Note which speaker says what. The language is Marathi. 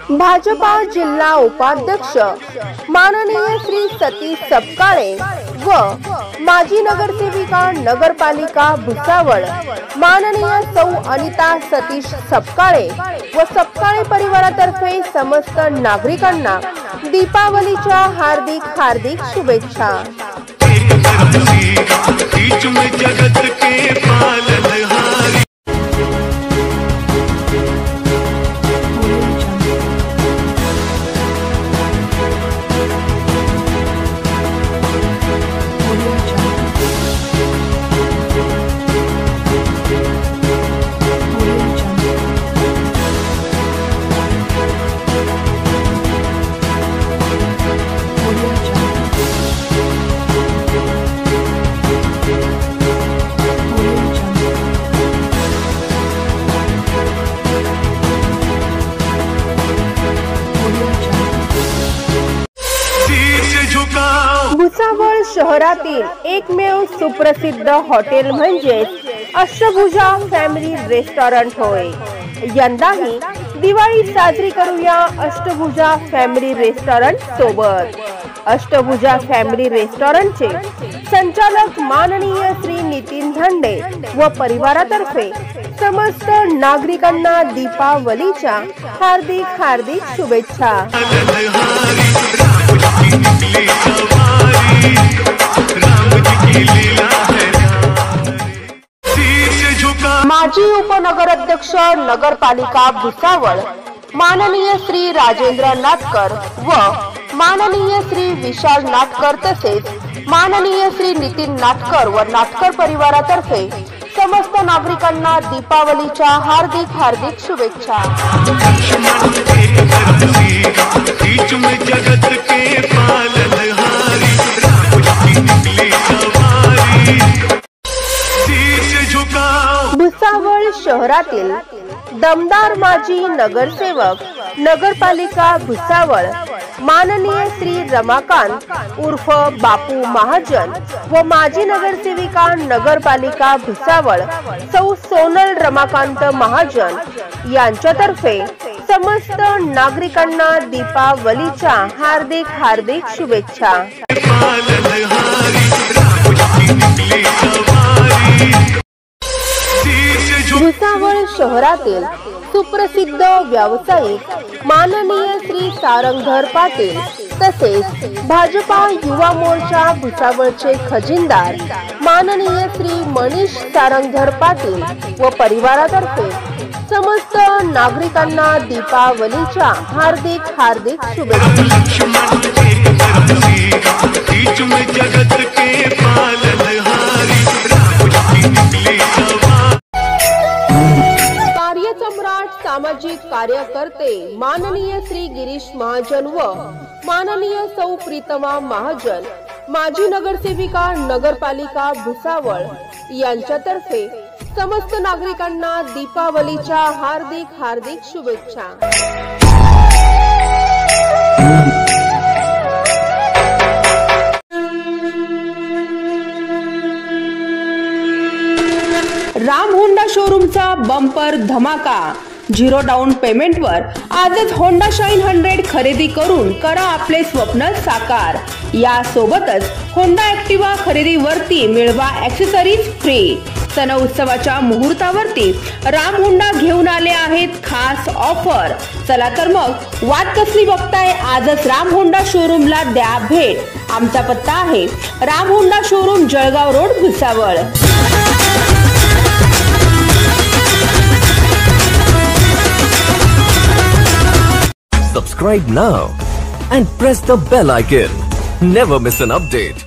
Speaker 1: भाजपा जिल्हा उपाध्यक्ष माननीय श्री सतीश सपकाळे व माजी नगरसेविका नगरपालिका भुसावळ माननीय सौ अनिता सतीश सपकाळे व सपकाळे परिवारातर्फे समस्त नागरिकांना दीपावलीच्या हार्दिक शुभेच्छा। भुसावळ शहरातील एकमेव सुप्रसिद्ध हॉटेल म्हणजे अष्टभुजा फॅमिली रेस्टॉरंट होय। यंदाही दिवाळी साजरी करूया अष्टभुजा फॅमिली रेस्टॉरंट सोबत। अष्टभुजा फॅमिली रेस्टॉरंटचे संचालक माननीय श्री नितीन धांडे व परिवारातर्फे समस्त नागरिकांना दीपावलीच्या हार्दिक शुभेच्छा। माजी उपनगराध्यक्ष नगरपालिका भुसावळ माननीय श्री राजेंद्र नाटकर व माननीय श्री विशाल नाटकर तसेच माननीय श्री नितीन नाटकर व नाटकर परिवारातर्फे समस्त नागरिकांना दीपावलीच्या हार्दिक शुभेच्छा। भुसावळ शहरातील दमदार माजी नगरसेवक नगरपालिका भुसावळ माननीय श्री रमाकांत उर्फ बापू महाजन व माजी नगरसेविका नगरपालिका भुसावळ सौ सोनल रमाकांत महाजन यांच्यातर्फे समस्त नागरिकांना दीपावलीच्या हार्दिक शुभेच्छा। भुसावळ शहरातील सुप्रसिद्ध व्यावसायिक माननीय श्री सारंगधर पाटील तसेच भाजपा युवा मोर्चा भुसावळचे खजिनदार माननीय श्री मनीष सारंगधर पाटील व परिवारातर्फे समस्त नागरिकांना दीपावलीच्या हार्दिक शुभेच्छा। कार्यसम्राट सामाजिक कार्यकर्ते माननीय श्री गिरीश महाजन व माननीय सौ प्रीतमा महाजन माजी नगरसेविका नगरपालिका भुसावळ यांच्यातर्फे समस्त नागरिकांना दीपावलीच्या हार्दिक शुभेच्छा। राम होंडा शोरूमचा बंपर धमाका। 0 डाऊन पेमेंटवर आजच होंडा शाईन 100 खरेदी करून करा आपले स्वप्न साकार। या सोबतच होंडा ऍक्टिवा खरेदीवरती मिळवा ॲक्सेसरीज फ्री। सण उत्सवाच्या मुहूर्तावरती राम होंडा घेऊन आले आहेत खास ऑफर। चला तर मग वाट कसली बघताय, आजच राम होंडा शोरूमला द्या भेट। आमचा पत्ता आहे Ram Honda showroom Jalgaon road Bhusawal.
Speaker 2: Subscribe now and press the bell icon. Never miss an update.